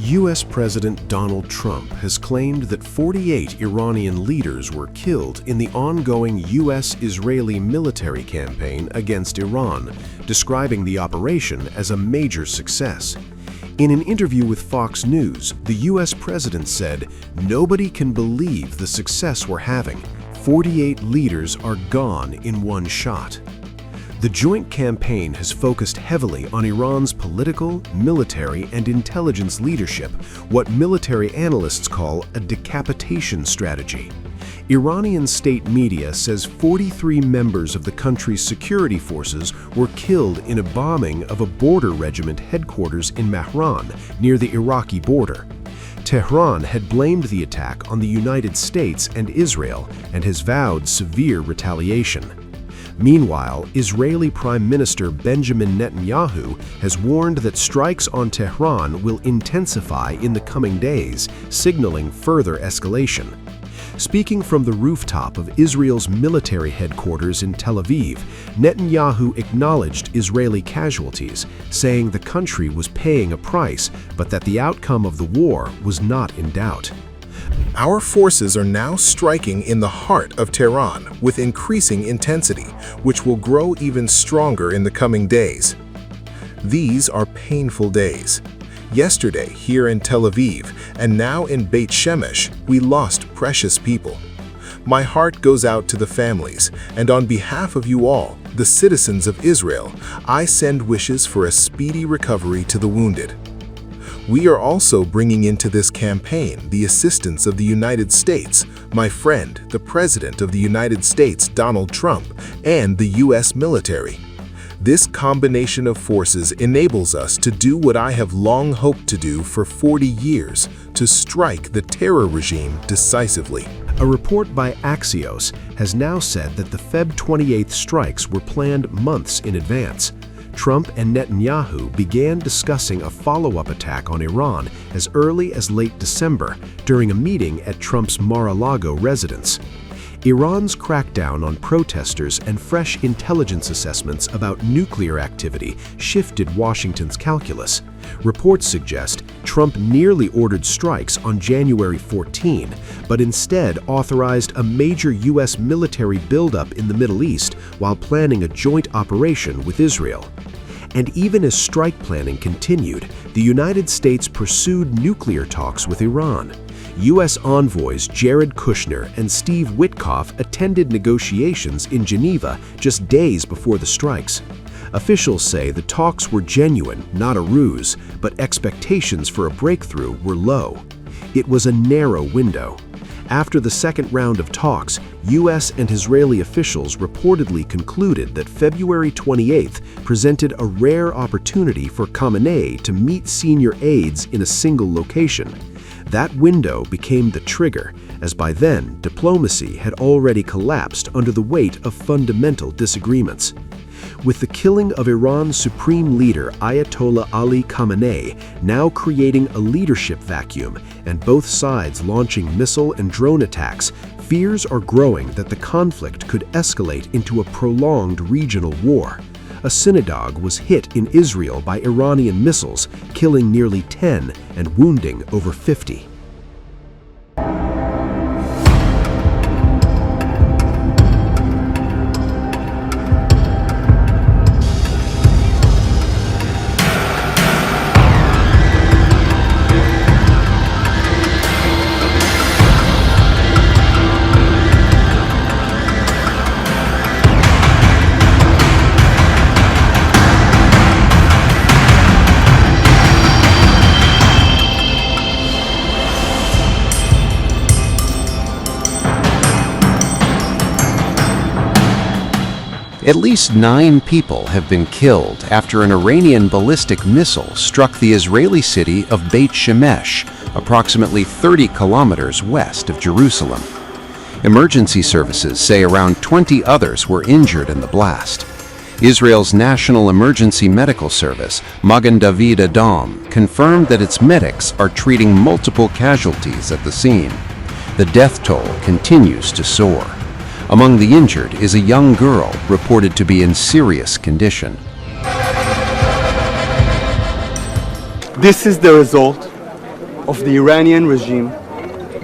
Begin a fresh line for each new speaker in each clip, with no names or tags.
U.S. President Donald Trump has claimed that 48 Iranian leaders were killed in the ongoing U.S.-Israeli military campaign against Iran, describing the operation as a major success. In an interview with Fox News, the U.S. president said, "Nobody can believe the success we're having. 48 leaders are gone in one shot." The joint campaign has focused heavily on Iran's political, military, and intelligence leadership, what military analysts call a decapitation strategy. Iranian state media says 43 members of the country's security forces were killed in a bombing of a border regiment headquarters in Mehran, near the Iraqi border. Tehran had blamed the attack on the United States and Israel and has vowed severe retaliation. Meanwhile, Israeli Prime Minister Benjamin Netanyahu has warned that strikes on Tehran will intensify in the coming days, signaling further escalation. Speaking from the rooftop of Israel's military headquarters in Tel Aviv, Netanyahu acknowledged Israeli casualties, saying the country was paying a price, but that the outcome of the war was not in doubt.
Our forces are now striking in the heart of Tehran with increasing intensity, which will grow even stronger in the coming days. These are painful days. Yesterday, here in Tel Aviv, and now in Beit Shemesh, we lost precious people. My heart goes out to the families, and on behalf of you all, the citizens of Israel, I send wishes for a speedy recovery to the wounded. We are also bringing into this campaign the assistance of the United States, my friend, the President of the United States, Donald Trump, and the U.S. military. This combination of forces enables us to do what I have long hoped to do for 40 years, to strike the terror regime decisively.
A report by Axios has now said that the Feb 28th strikes were planned months in advance. Trump and Netanyahu began discussing a follow-up attack on Iran as early as late December during a meeting at Trump's Mar-a-Lago residence. Iran's crackdown on protesters and fresh intelligence assessments about nuclear activity shifted Washington's calculus. Reports suggest Trump nearly ordered strikes on January 14, but instead authorized a major U.S. military buildup in the Middle East while planning a joint operation with Israel. And even as strike planning continued, the United States pursued nuclear talks with Iran. U.S. envoys Jared Kushner and Steve Witkoff attended negotiations in Geneva just days before the strikes. Officials say the talks were genuine, not a ruse, but expectations for a breakthrough were low. It was a narrow window. After the second round of talks, U.S. and Israeli officials reportedly concluded that February 28th presented a rare opportunity for Khamenei to meet senior aides in a single location. That window became the trigger, as by then diplomacy had already collapsed under the weight of fundamental disagreements. With the killing of Iran's supreme leader Ayatollah Ali Khamenei now creating a leadership vacuum and both sides launching missile and drone attacks, fears are growing that the conflict could escalate into a prolonged regional war. A synagogue was hit in Israel by Iranian missiles, killing nearly 10 and wounding over 50.
At least 9 people have been killed after an Iranian ballistic missile struck the Israeli city of Beit Shemesh, approximately 30 kilometers west of Jerusalem. Emergency services say around 20 others were injured in the blast. Israel's National Emergency Medical Service, Magen David Adom, confirmed that its medics are treating multiple casualties at the scene. The death toll continues to soar. Among the injured is a young girl reported to be in serious condition.
This is the result of the Iranian regime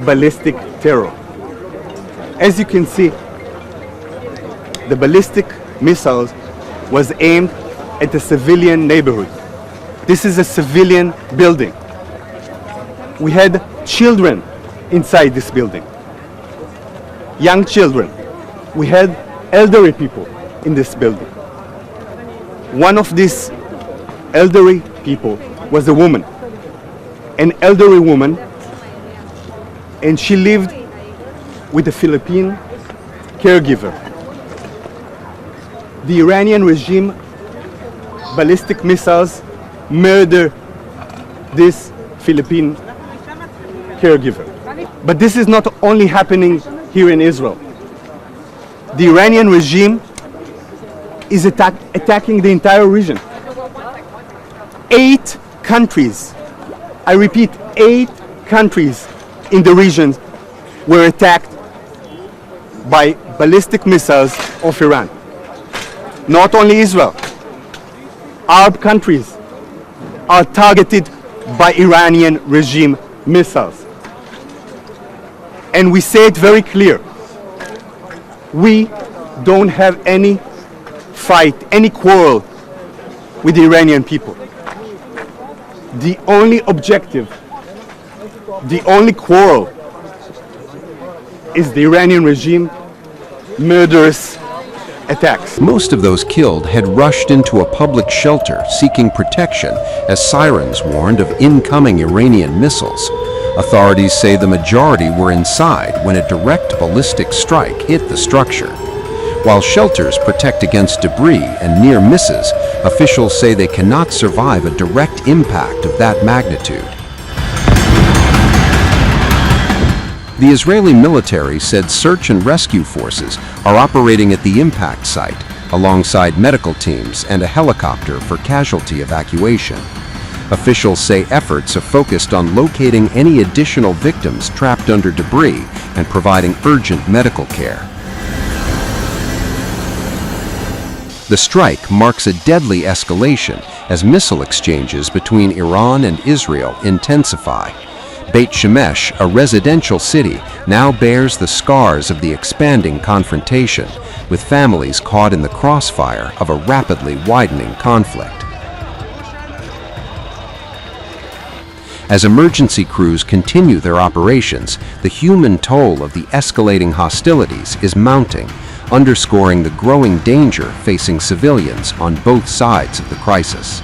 ballistic terror. As you can see, the ballistic missiles was aimed at a civilian neighborhood. This is a civilian building. We had children inside this building, young children. We had elderly people in this building. One of these elderly people was a woman, an elderly woman, and she lived with a Philippine caregiver. The Iranian regime ballistic missiles murder this Philippine caregiver. But this is not only happening here in Israel. The Iranian regime is attacking the entire region. 8 countries, I repeat, 8 countries in the region were attacked by ballistic missiles of Iran. Not only Israel, Arab countries are targeted by Iranian regime missiles. And we say it very clear. We don't have any fight, any quarrel with the Iranian people. The only objective, the only quarrel is the Iranian regime murderous attacks.
Most of those killed had rushed into a public shelter seeking protection as sirens warned of incoming Iranian missiles. Authorities say the majority were inside when a direct ballistic strike hit the structure. While shelters protect against debris and near misses, officials say they cannot survive a direct impact of that magnitude. The Israeli military said search and rescue forces are operating at the impact site, alongside medical teams and a helicopter for casualty evacuation. Officials say efforts are focused on locating any additional victims trapped under debris and providing urgent medical care. The strike marks a deadly escalation as missile exchanges between Iran and Israel intensify. Beit Shemesh, a residential city, now bears the scars of the expanding confrontation, with families caught in the crossfire of a rapidly widening conflict. As emergency crews continue their operations, the human toll of the escalating hostilities is mounting, underscoring the growing danger facing civilians on both sides of the crisis.